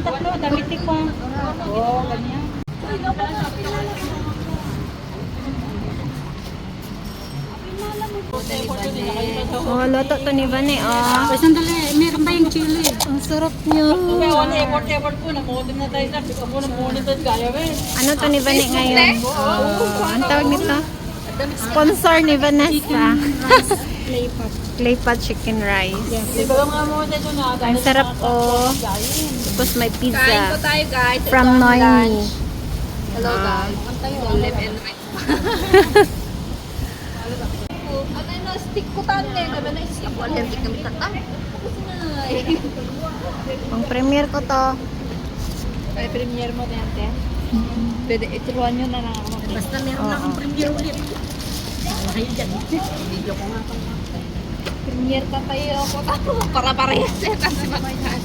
mga tatlo, damit ko. Oo, ganyan. Oh, loto to ni Bane, oh. Ay, sandali, meron ba yung chili? Ang sarap niya. Effort po, namutin na tayo sa pick up mo, namutin tayo gaya, Ano to ni Bane ngayon? Oh, ang tawag nito? Sponsor ni Vanessa. Clay pot chicken rice. Di ba mga mo tayo na? Ang sarap, oh. Tapos may Kain po pizza tayo guys. from Ito ang Noemi. lunch. Hello guys. Live and rest. Ano na, stick ko tante. Gabi na isip. Ako allergic kami tatang. Ang premiere ko to. Ay, premiere mo yan, te. Pwede, ituruan nyo na lang ako. Basta meron na akong premiere ulit. Kayo dyan. Video ko nga. Premiere ka tayo ako. Para parehas eh. Kasi matahan.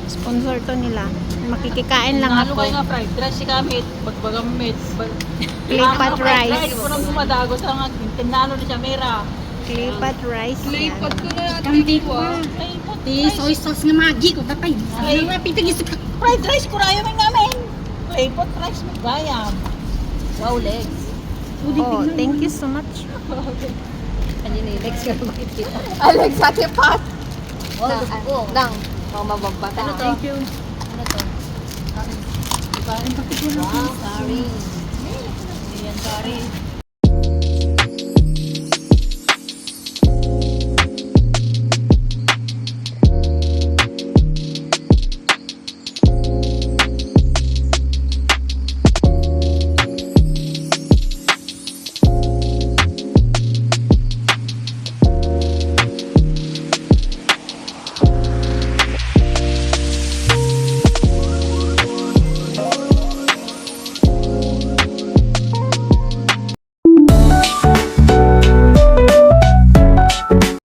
Sponsor to nila. Makikikain lang Nalo ako. kayo nga fried rice si Kamit, bagbagang meat. Clay pot rice. Kung nang gumadago sa nga, tinalo ni siya mera. Clay pot rice yan. Lipot ko na natin Kamti ito ko ah. Di soy sauce nga magi ko tatay. Ay, pitigis fried rice ko rayo man namin. Clay pot rice mo bayam. Wow, legs. Oh, thank you so much. Kanina yung legs ka na makikita. Alex, ate pot. Dang. Mga mababata. Ano thank you. Ano to? Wow, sorry. Ayan, sorry.